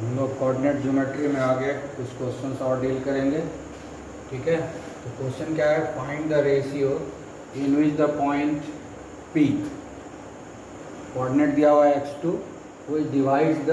हम लोग coordinate geometry में आगे कुछ क्वेश्चंस और डील करेंगे। ठीक है, तो क्वेश्चन क्या है, find the ratio in which the point P, coordinate दिया हुआ है x2, which divides the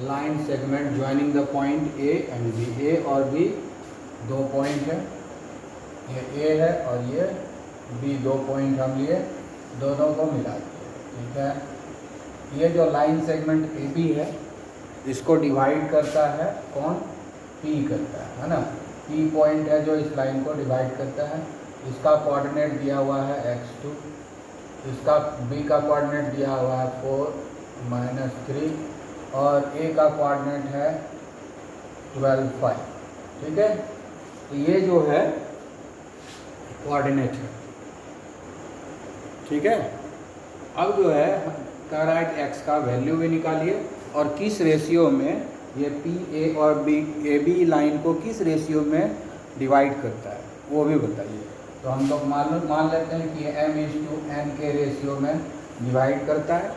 line segment joining the point A and B। A और B दो पॉइंट है, ये A है और ये B, दो पॉइंट हम लिए, दोनों को मिला दिए। ठीक है, ये जो लाइन सेगमेंट AB है इसको डिवाइड करता है कौन, P करता है ना। P पॉइंट है जो इस लाइन को डिवाइड करता है। इसका कोऑर्डिनेट दिया हुआ है x2, इसका B का कोऑर्डिनेट दिया हुआ है 4 - 3 और A का कोऑर्डिनेट है 12 5। ठीक है, तो ये जो है कोऑर्डिनेट है। ठीक है, अब जो है कह रहा है कि x का वैल्यू भी निकालिए और किस रेशियो में ये पी ए और बी ए बी लाइन को किस रेशियो में डिवाइड करता है वो भी बताइए। तो हम लोग मान लेते हैं कि m/n के रेशियो में डिवाइड करता है,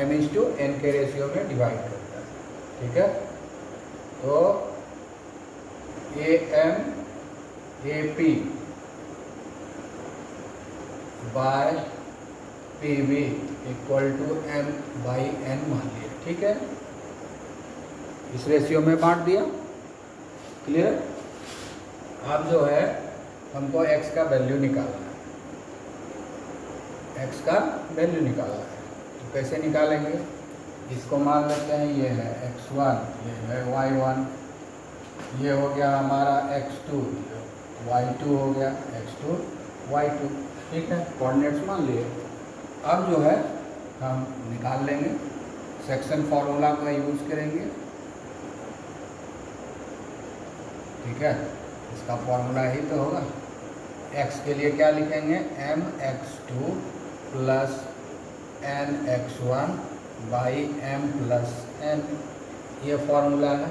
m/n के रेशियो में डिवाइड करता है। ठीक है, तो AM AP by PB equal to m/n मान लिया। ठीक है, इस रेशियो में बांट दिया। क्लियर। अब जो है हमको x का वैल्यू निकालना है, x का वैल्यू निकालना है। तो कैसे निकालेंगे, इसको मान लेते हैं ये है x1, ये है y1, ये हो गया हमारा x2, y2 हो गया x2 y2। ठीक है, कोऑर्डिनेट्स मान लिए। अब जो है हम निकाल लेंगे, सेक्शन फार्मूला का यूज़ करेंगे। ठीक है, इसका फार्मूला ही तो होगा। x के लिए क्या लिखेंगे, mx2 plus nx1 by m+n, ये फार्मूला है।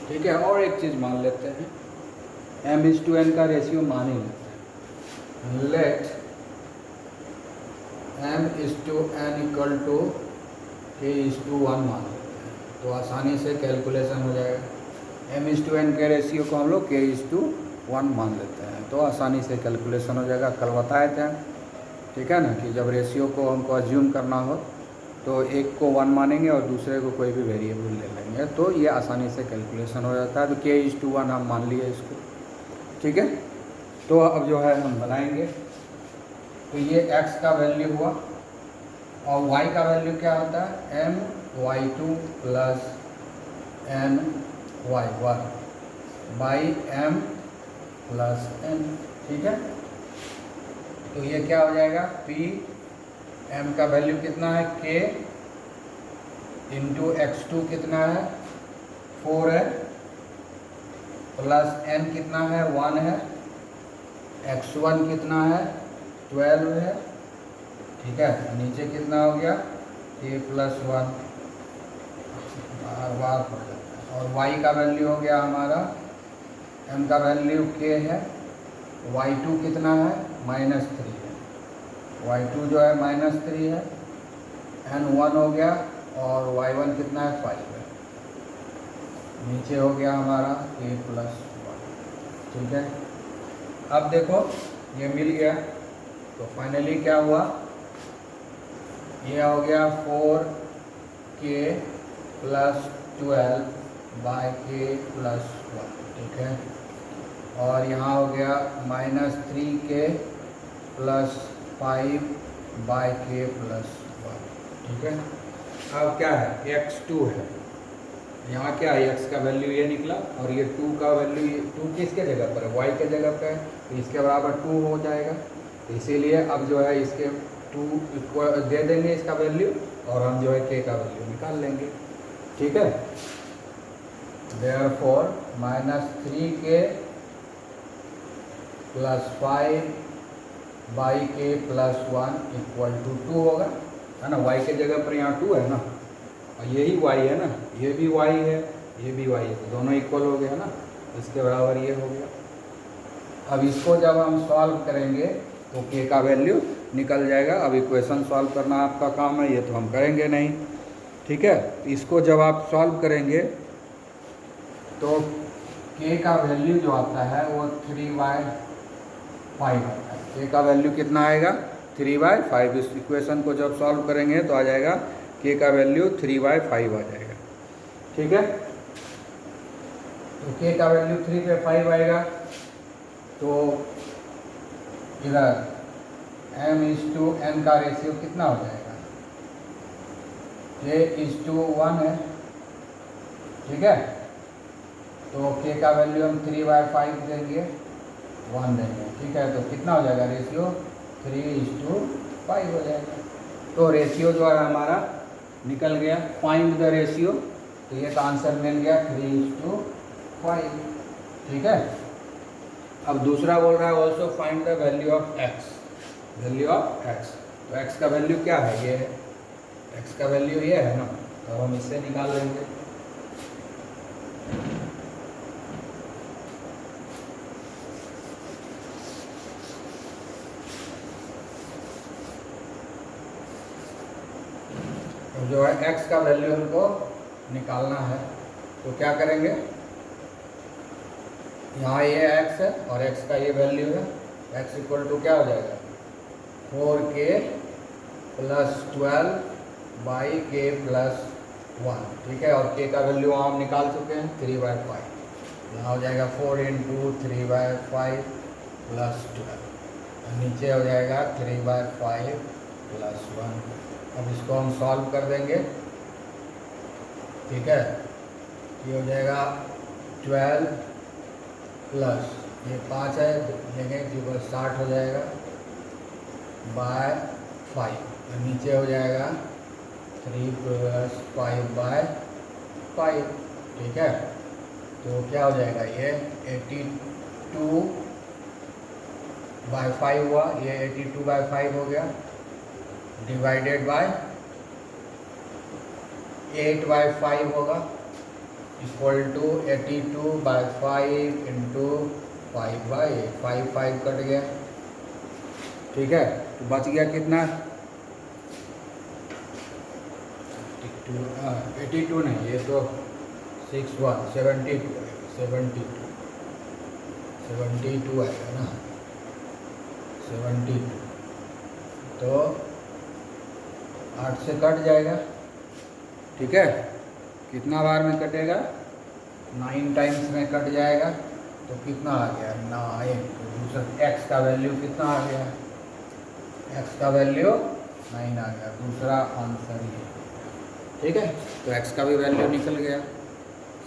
ठीक है, और एक चीज़ मान लेते हैं, m/n का रेशियो मान ही लेते हैं। Late m/n equal to k/1 मान लेते हैं, तो आसानी से कैलकुलेशन हो जाएगा। m/n के रेशियो को हम लोग k/1 मान लेते हैं, तो आसानी से कैलकुलेशन हो जाएगा। कल बताए थे, ठीक है ना, कि जब रेशियो को हमको अज्यूम करना हो तो एक को 1 मानेंगे और दूसरे को कोई भी वेरिएबल ले लेंगे, तो ये आसानी से कैलकुलेशन हो जाता है। तो k/1 हम मान लिए इसको। ठीक है, तो अब जो है हम बनाएंगे, तो ये x का वैल्यू हुआ और y का वैल्यू क्या होता है, my2 plus my1 by m+n। ठीक है, तो ये क्या हो जाएगा, p m का वैल्यू कितना है, k इंटू x2 कितना है 4 है, प्लस n कितना है 1 है, x1 कितना है 12 है। ठीक है, नीचे कितना हो गया, k+1 बार पड़ जाता है। और y का वैल्यू हो गया हमारा, m का वैल्यू k है, y2 कितना है -3 है, y2 जो है -3 है, n1 हो गया और y1 कितना है 5 है। नीचे हो गया हमारा k+1। ठीक है, अब देखो ये मिल गया, तो फाइनली क्या हुआ, ये हो गया 4k + 12 बाय k+1। ठीक है, और यहाँ हो गया -3k + 5 बाय k+1। ठीक है, अब क्या है, x2 है, यहाँ क्या है, x का वैल्यू ये निकला और ये 2 का वैल्यू, 2 किसके जगह पर है, y के जगह पर है, तो इसके बराबर 2 हो जाएगा। तो इसीलिए अब जो है इसके 2 इक्वल दे देंगे इसका वैल्यू और हम जो है k का वैल्यू निकाल लेंगे। ठीक है, therefore -3k + 5 by k+1 equal to 2 होगा, है ना। y के जगह पर यहाँ 2 है ना, और यही y है ना, ये भी y है, ये भी y है, तो दोनों इक्वल हो गए, है ना, इसके बराबर ये हो गया। अब इसको जब हम सॉल्व करेंगे तो k का वैल्यू निकल जाएगा। अब इक्वेशन सॉल्व करना आपका काम है, ये तो हम करेंगे नहीं। ठीक है, इसको जब आप सॉल्व करेंगे तो k का वैल्यू जो आता है वो 3/5 आता है। k का वैल्यू कितना आएगा? 3/5। इस इक्वेशन को जब सॉल्व करेंगे तो आ जाएगा k का वैल्यू 3/5 आ जाएगा। ठीक है, तो k का वैल्यू 3/5 आएगा तो इधर m/n का रेशियो कितना हो जाएगा? k/1 है। ठीक है, तो k का वैल्यू हम 3/5 देंगे, 1 देंगे। ठीक है, तो कितना हो जाएगा रेशियो? 3:5 हो जाएगा। तो रेशियो जो है हमारा निकल गया। फाइंड द रेशियो, तो ये का आंसर मिल गया 3:5। ठीक है, अब दूसरा बोल रहा है also find the value of x। Value of x, तो x का वैल्यू क्या है? ये है x का वैल्यू, ये है ना, तो हम इससे निकाल लेंगे। तो जो है x का वैल्यू हमको निकालना है, तो क्या करेंगे? यहाँ ये x है और x का ये वैल्यू है। x इक्वल टू क्या हो जाएगा? 4k + 12/k + 1। ठीक है, और k का वैल्यू वहाँ हम निकाल चुके हैं 3/5। यहाँ हो जाएगा 4 × 3/5 + 12, और नीचे हो जाएगा 3/5 + 1। अब इसको हम सॉल्व कर देंगे। ठीक है, ये हो जाएगा 12 प्लस ये 5 है, लेंगे तो 60 हो जाएगा /5, और नीचे हो जाएगा 3 + 5/5। ठीक है, तो क्या हो जाएगा? ये 82/5 हुआ, ये 82/5 हो गया, डिवाइडेड बाय 8/5 होगा, इक्वल टू 82/5 × 5/8। 5 कट गया। ठीक है, तो बच गया कितना? 82 नहीं, ये तो 61 72 आएगा ना, 72। तो 8 से कट जाएगा। ठीक है, कितना बार में कटेगा? 9 टाइम्स में कट जाएगा। तो कितना आ गया? 9। तो दूसरा x का वैल्यू कितना आ गया? x का वैल्यू 9 आ गया। दूसरा आंसर ये। ठीक है, तो x का भी वैल्यू निकल गया,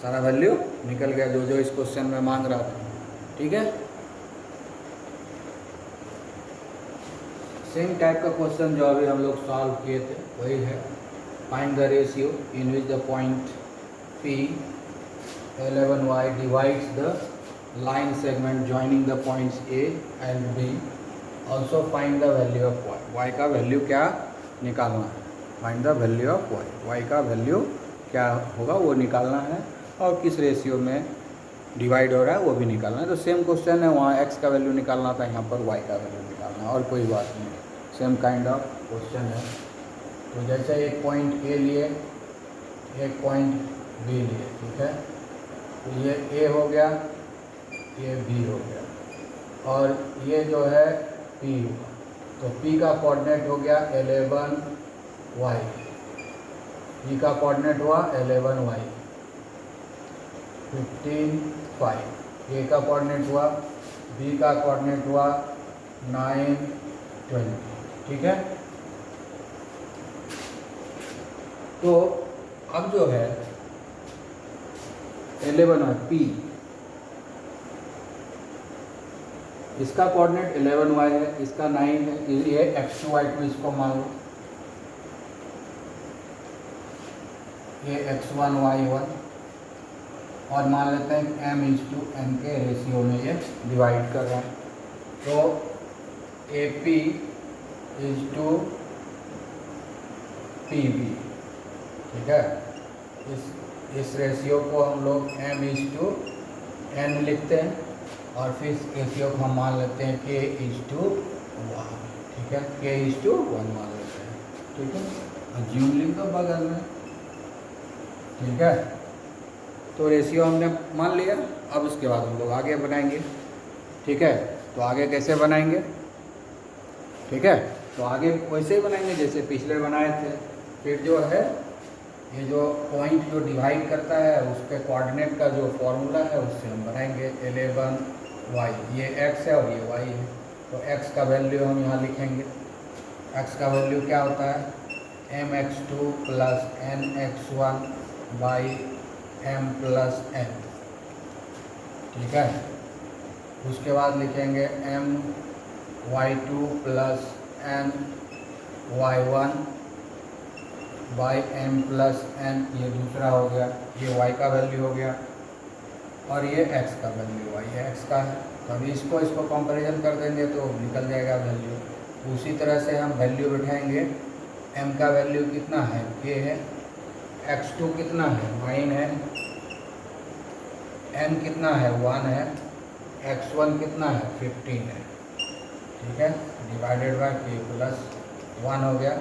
सारा वैल्यू निकल गया जो जो इस क्वेश्चन में मांग रहा था। ठीक है, सेम टाइप का क्वेश्चन जो अभी हम लोग सॉल्व किए थे वही है। Find the ratio in which the point P11y divides the line segment joining the points A and B. Also find the value of y. y का वैल्यू क्या निकालना है? Find the value of y. y का value क्या होगा वो निकालना है, और किस रेशियो में डिवाइड हो रहा है वो भी निकालना है। तो सेम क्वेश्चन है, वहाँ x का वैल्यू निकालना था, यहाँ पर y का वैल्यू निकालना है, और कोई बात नहीं, सेम काइंड ऑफ क्वेश्चन है। तो जैसे एक पॉइंट A लिए, एक पॉइंट B लिए। ठीक है, तो ये A हो गया, ये B हो गया, और ये जो है P हुआ। तो P का कोऑर्डिनेट हो गया 11y, P का कोऑर्डिनेट हुआ 11y, 15 5। A का कोऑर्डिनेट हुआ, B का कोऑर्डिनेट हुआ 9 20। ठीक है, तो अब जो है 11 है P, इसका कोऑर्डिनेट 11y है, इसका 9 है, ये x2 y2 इसको मान लो, ये x1 y1, और मान लेते हैं m/n के रेशियो में ये डिवाइड कर रहा है। तो AP = PB। ठीक है, इस रेशियो को हम लोग m/n लिखते हैं, और फिर इस रेशियो को हम मान लेते हैं k/1। ठीक है, k/1 मान लेते हैं। ठीक है, अज्यूम लिख दो बगल में, ठीक है, तो रेशियो हमने मान लिया। अब उसके बाद हम लोग आगे बनाएंगे। ठीक है, तो आगे कैसे बनाएंगे? ठीक है, तो आगे वैसे ही बनाएंगे जैसे पिछले बनाए थे। फिर जो है ये जो पॉइंट जो डिवाइड करता है उसके कोऑर्डिनेट का जो फॉर्मूला है उससे हम बनाएंगे 11y। ये x है और ये y है, तो x का वैल्यू हम यहाँ लिखेंगे। x का वैल्यू क्या होता है? mx2 plus nx1 by m plus n। ठीक है, उसके बाद लिखेंगे my2 plus ny1 by m plus n। ये दूसरा हो गया, ये y का वैल्यू हो गया, और ये x का वैल्यू y है, x का है। तो अभी इसको कंपैरिजन कर देंगे तो निकल जाएगा वैल्यू। उसी तरह से हम वैल्यू बिठाएंगे। m का वैल्यू कितना है? k है। x2 कितना है? 9 है। n कितना है? 1 है। x1 कितना है? 15 है। ठीक है, डिवाइडेड बाय k प्लस 1 हो गया।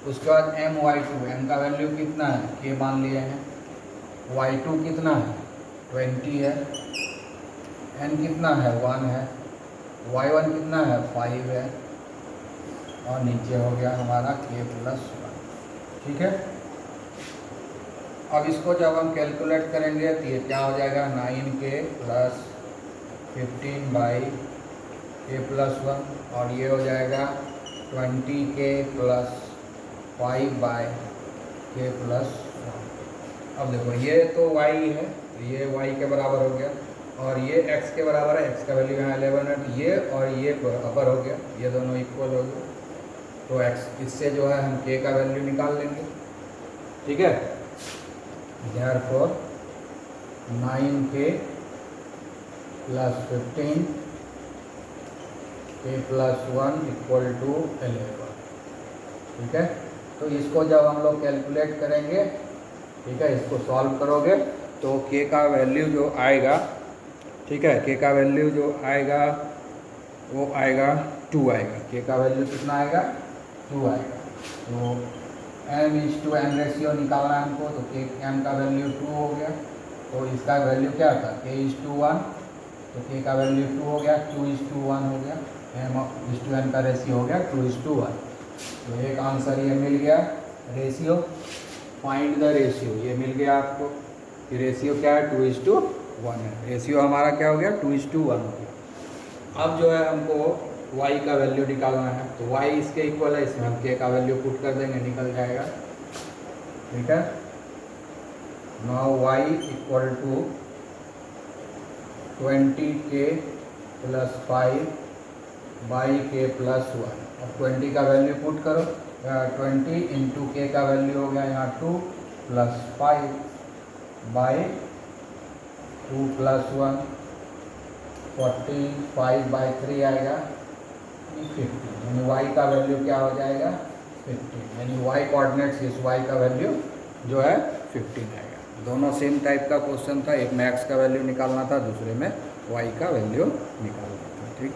उसके बाद my2, m का वैल्यू कितना है? k मान लिए हैं। y2 कितना है? 20 है। n कितना है? 1 है। y1 कितना है? 5 है। और नीचे हो गया हमारा k प्लस 1। ठीक है, अब इसको जब हम कैलकुलेट करेंगे तो ये क्या हो जाएगा? 9k plus 15 by k plus 1, और ये हो जाएगा 20k plus 5 by k plus 1। अब देखो ये तो y है, तो ये y के बराबर हो गया, और ये x के बराबर है। x का वैल्यू यहाँ 11 है, तो ये और ये बराबर हो गया, ये दोनों इक्वल हो गए। तो x इससे जो है हम k का वैल्यू निकाल लेंगे। ठीक है, therefore 9k plus 15 k plus 1 equal to 11। ठीक है, तो इसको जब हम लोग कैलकुलेट करेंगे, ठीक है, इसको सॉल्व करोगे तो k का वैल्यू जो आएगा, ठीक है, k का वैल्यू जो आएगा वो आएगा 2 आएगा। k का वैल्यू कितना आएगा? 2 आएगा। तो m/n रेशियो निकालना है हमको, तो k m का वैल्यू 2 हो गया। तो इसका वैल्यू क्या था? k/1, तो k का वैल्यू 2 हो गया, 2/1 हो गया। m/n का रेशियो हो गया 2/1। तो एक आंसर ये मिल गया। रेशियो, फाइंड द रेशियो, ये मिल गया आपको कि रेशियो क्या है? 2/1 है। रेशियो हमारा क्या हो गया? 2/1 हो गया। अब जो है हमको y का वैल्यू निकालना है, तो y इसके इक्वल है, इसमें हम k का वैल्यू पुट कर देंगे, निकल जाएगा। ठीक है, now y equal to 20k plus 5 by k plus 1। अब 20 का वैल्यू पुट करो, 20 इंटू k का वैल्यू हो गया यहाँ 2 प्लस 5 बाई 2 प्लस 1, 45 बाई 3 आएगा 50, यानी y का वैल्यू क्या हो जाएगा? 15, यानी y कोऑर्डिनेट्स इस y का वैल्यू जो है 15 आएगा। दोनों सेम टाइप का क्वेश्चन था, एक में x का वैल्यू निकालना था, दूसरे में y का वैल्यू निकालना था। ठीक,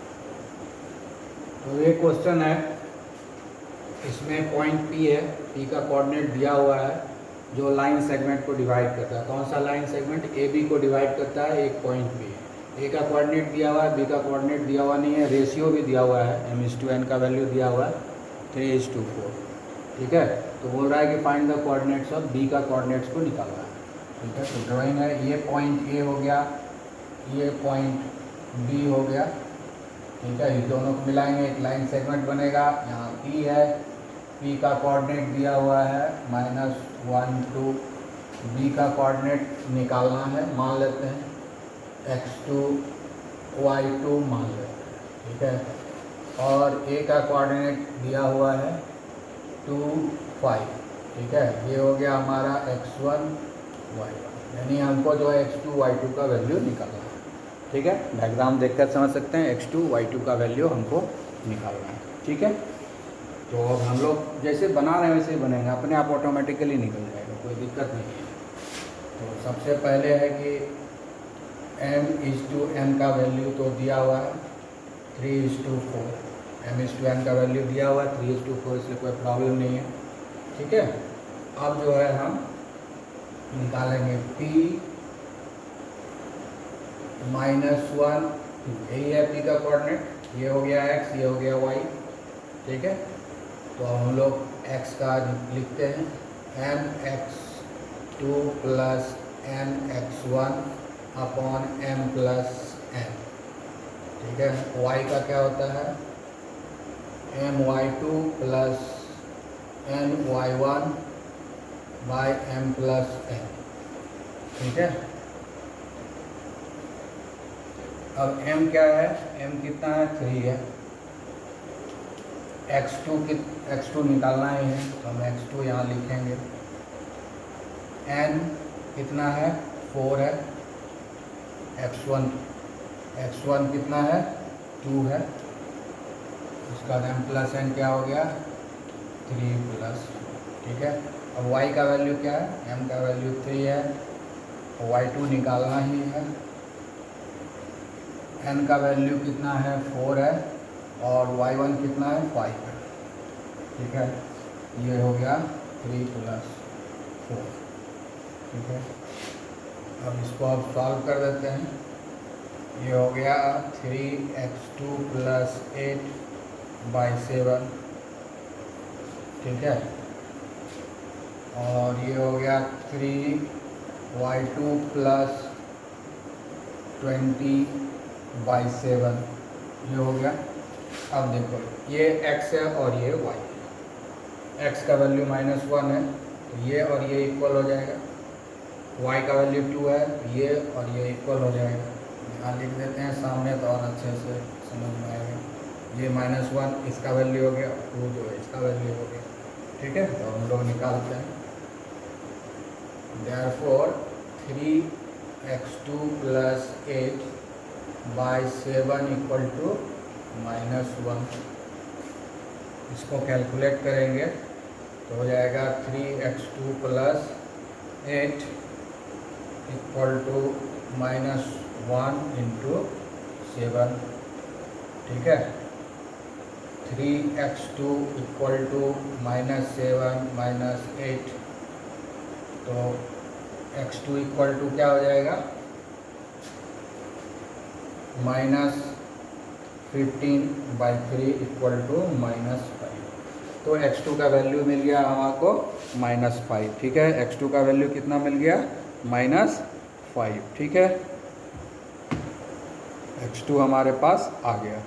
तो ये क्वेश्चन है, इसमें पॉइंट P है, P का कोऑर्डिनेट दिया हुआ है जो लाइन सेगमेंट को डिवाइड करता है। कौन सा लाइन सेगमेंट? AB को डिवाइड करता है, एक पॉइंट P है। A का कोऑर्डिनेट दिया हुआ है, B का कोऑर्डिनेट दिया हुआ नहीं है, रेशियो भी दिया हुआ है, m/n का वैल्यू दिया हुआ है 3:4। ठीक है, तो बोल रहा है कि find the coordinates of B का कोऑर्डिनेट्स को निकालना है। ठीक है, तो ड्राइंग है, ये पॉइंट A हो गया, ये पॉइंट B हो गया। ठीक है, इस दोनों को मिलाएंगे, एक लाइन सेगमेंट बनेगा। यहाँ P है, P का कोऑर्डिनेट दिया हुआ है -1 2। B का कोऑर्डिनेट निकालना है, मान लेते हैं x2 y2 मान लेते हैं। ठीक है, और A का कोऑर्डिनेट दिया हुआ है 2 5। ठीक है, ये हो गया हमारा x1 y1, यानी हमको जो है x2 y2 का वैल्यू निकालना है। ठीक है, डायग्राम देखकर समझ सकते हैं, x2 y2 का वैल्यू हमको निकालना है। ठीक है, तो अब हम लोग जैसे बना रहे हैं वैसे ही बनेगा, अपने आप ऑटोमेटिकली निकल जाएगा, कोई दिक्कत नहीं है। तो सबसे पहले है कि m/n का वैल्यू तो दिया हुआ है 3:4। m/n का वैल्यू दिया हुआ है 3:4, इसलिए कोई प्रॉब्लम नहीं है। ठीक है, अब जो है हम निकालेंगे p -1, यही है p का कोऑर्डिनेट, ये हो गया x, ये हो गया y, ठीक है। तो हम लोग x का लिखते हैं mx2 + mx1 upon m + n, ठीक है। y का क्या होता है my2 + ny1 bye m + n, ठीक है। अब m क्या है, m कितना है 3 है, x2 निकालना ही है तो हम x2 यहाँ लिखेंगे, n कितना है 4 है, x1 कितना है 2 है, उसका m + n क्या हो गया 3 +, ठीक है। अब y का वैल्यू क्या है, m का वैल्यू 3 है, y2 निकालना ही है, n का वैल्यू कितना है 4 है और y1 कितना है 5 है, ठीक है। ये हो गया 3 + 4, ठीक है। अब इसको अब सॉल्व कर देते हैं, ये हो गया 3x2 + 8/7, ठीक है। और ये हो गया 3y2 + 20/7, ये हो गया। अब देखो ये x है और ये y है, x का वैल्यू -1 है तो ये और ये इक्वल हो जाएगा, y का वैल्यू 2 है तो ये और ये इक्वल हो जाएगा। यहाँ लिख देते हैं सामने तो और अच्छे से समझ में आएगा। ये -1 इसका वैल्यू हो गया, 2 जो है इसका वैल्यू हो गया, ठीक है। तो हम लोग निकालते हैं, देयरफॉर 3x2 + 8/7 = -1। इसको कैलकुलेट करेंगे तो हो जाएगा 3x2 + 8 = -1 × 7, ठीक है। 3x2 = -7 - 8, तो x2 = क्या हो जाएगा -15/3 = -5। तो x2 का वैल्यू मिल गया हमको -5, ठीक है। x2 का वैल्यू कितना मिल गया -5, ठीक है। x2 हमारे पास आ गया,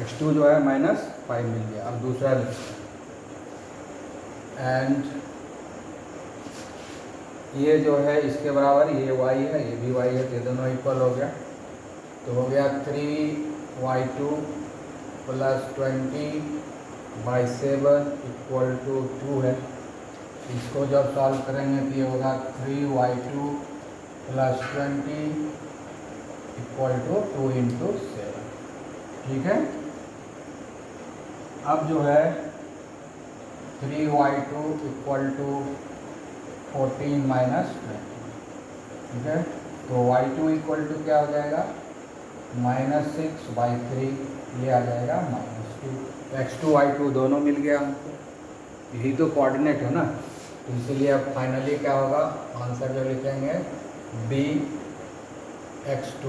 x2 जो है -5 मिल गया। अब दूसरा लिखते हैं, एंड ये जो है इसके बराबर ये y है, ये भी y है, तो ये दोनों इक्वल हो गया। तो हो गया 3y2 + 20/7 = 2 है। इसको जब सॉल्व करेंगे तो ये होगा 3y2 + 20 = 2 × 7, ठीक है। अब जो है 3y2 = 14 - 20, ठीक है। तो y2 = क्या हो जाएगा -6/3, ये आ जाएगा -2। x2 y2 दोनों मिल गया हमको, यही तो कोऑर्डिनेट है ना, तो इसलिए अब फाइनली क्या होगा, आंसर जो लिखेंगे b x2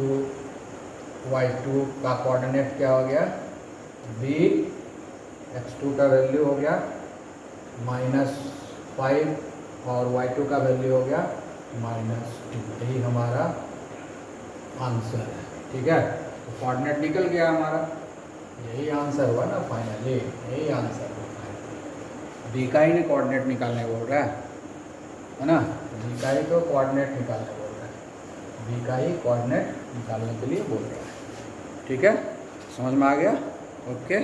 y2 का कोऑर्डिनेट क्या हो गया, b x2 का वैल्यू हो गया -5 और y2 का वैल्यू हो गया -2, यही हमारा आंसर है, ठीक है। तो कोऑर्डिनेट निकल गया हमारा, यही आंसर हुआ ना फाइनली, यही आंसर हुआ। बी का ही नहीं कोऑर्डिनेट निकालने बोल रहा है ना, बी का ही तो कोऑर्डिनेट निकालने बोल रहा है, बी का ही कोऑर्डिनेट निकालने के लिए बोल रहा है, ठीक है। समझ में आ गया, ओके।